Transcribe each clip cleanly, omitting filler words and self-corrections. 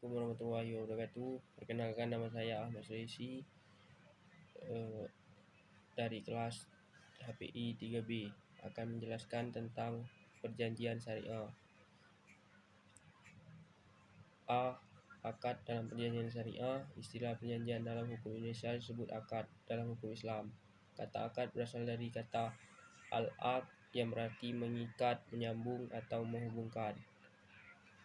Assalamualaikum warahmatullahi wabarakatuh. Perkenalkan, nama saya Ahmad Sulaiman, dari kelas HPI 3B, akan menjelaskan tentang perjanjian syariah. Akad dalam perjanjian syariah. Istilah perjanjian dalam hukum Indonesia disebut akad dalam hukum Islam. Kata akad berasal dari kata al-aqd yang berarti mengikat, menyambung, atau menghubungkan.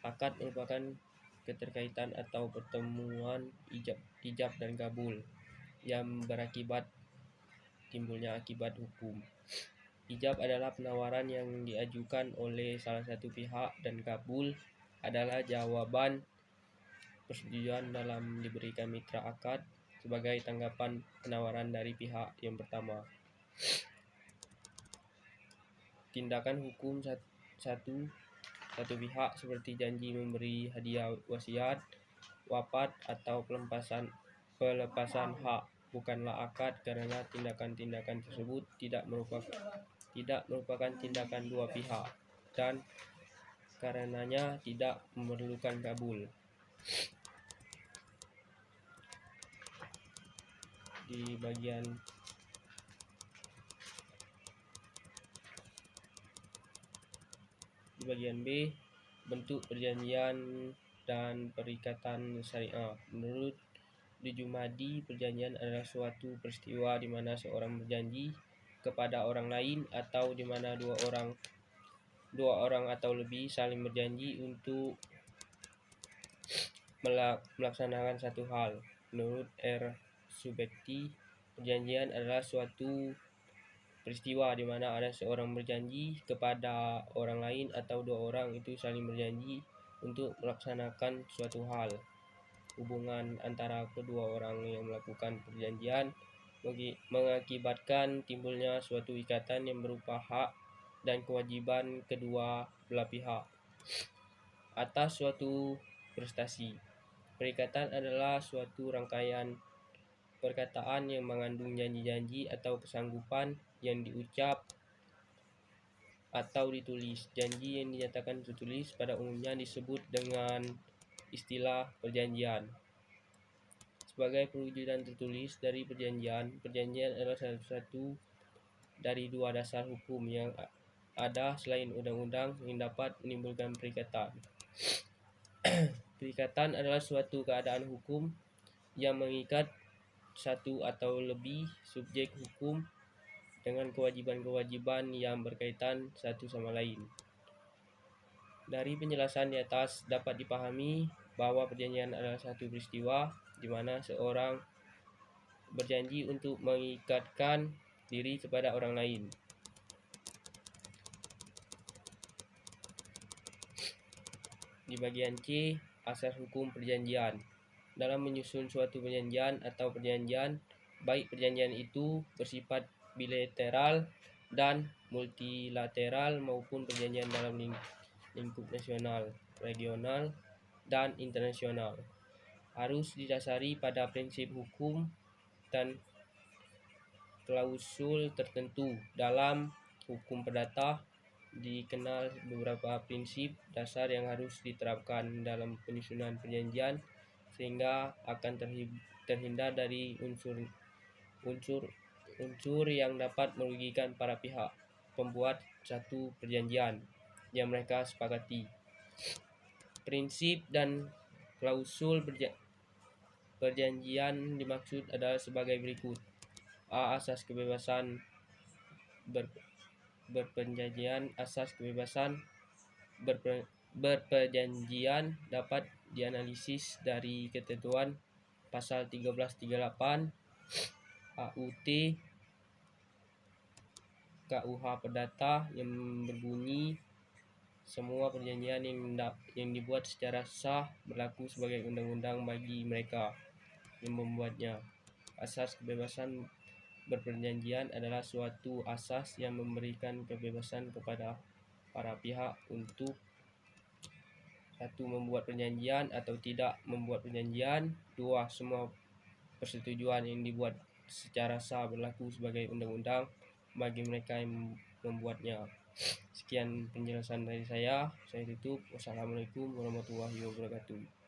Akad merupakan keterkaitan atau pertemuan ijab dan kabul yang berakibat timbulnya akibat hukum. Ijab adalah penawaran yang diajukan oleh salah satu pihak, dan kabul adalah jawaban persetujuan dalam diberikan mitra akad sebagai tanggapan penawaran dari pihak yang pertama. Tindakan hukum satu pihak seperti janji memberi hadiah wasiat, wafat, atau pelepasan hak bukanlah akad, karena tindakan-tindakan tersebut tidak merupakan tindakan dua pihak, dan karenanya tidak memerlukan kabul. Di bagian B, bentuk perjanjian dan perikatan syariah. Menurut Dijumadi, perjanjian adalah suatu peristiwa di mana seorang berjanji kepada orang lain, atau di mana dua orang atau lebih saling berjanji untuk melaksanakan satu hal. Menurut R. Subekti, perjanjian adalah suatu peristiwa di mana ada seorang berjanji kepada orang lain, atau dua orang itu saling berjanji untuk melaksanakan suatu hal. Hubungan antara kedua orang yang melakukan perjanjian mengakibatkan timbulnya suatu ikatan yang berupa hak dan kewajiban kedua belah pihak atas suatu prestasi. Perikatan adalah suatu rangkaian perkataan yang mengandung janji-janji atau kesanggupan yang diucap atau ditulis. Janji yang dinyatakan tertulis pada umumnya disebut dengan istilah perjanjian. Sebagai perwujudan tertulis dari perjanjian adalah salah satu dari dua dasar hukum yang ada selain undang-undang yang dapat menimbulkan perikatan. Perikatan adalah suatu keadaan hukum yang mengikat satu atau lebih subjek hukum dengan kewajiban-kewajiban yang berkaitan satu sama lain. Dari penjelasan di atas dapat dipahami bahwa perjanjian adalah satu peristiwa di mana seorang berjanji untuk mengikatkan diri kepada orang lain. Di bagian C, asas hukum perjanjian. Dalam menyusun suatu perjanjian atau perjanjian, baik perjanjian itu bersifat bilateral dan multilateral maupun perjanjian dalam lingkup nasional, regional, dan internasional, harus didasari pada prinsip hukum dan klausul tertentu. Dalam hukum perdata dikenal beberapa prinsip dasar yang harus diterapkan dalam penyusunan perjanjian sehingga akan terhindar dari unsur yang dapat merugikan para pihak pembuat satu perjanjian yang mereka sepakati. Prinsip dan klausul perjanjian dimaksud adalah sebagai berikut. A. Asas kebebasan berperjanjian. Asas kebebasan berperjanjian dapat dianalisis dari ketentuan pasal 1338 AUT KUH Perdata yang berbunyi, semua perjanjian yang dibuat secara sah berlaku sebagai undang-undang bagi mereka yang membuatnya. Asas kebebasan berperjanjian adalah suatu asas yang memberikan kebebasan kepada para pihak untuk satu, membuat perjanjian atau tidak membuat perjanjian. Dua, semua persetujuan yang dibuat secara sah berlaku sebagai undang-undang bagi mereka yang membuatnya. Sekian penjelasan dari saya tutup. Wassalamualaikum warahmatullahi wabarakatuh.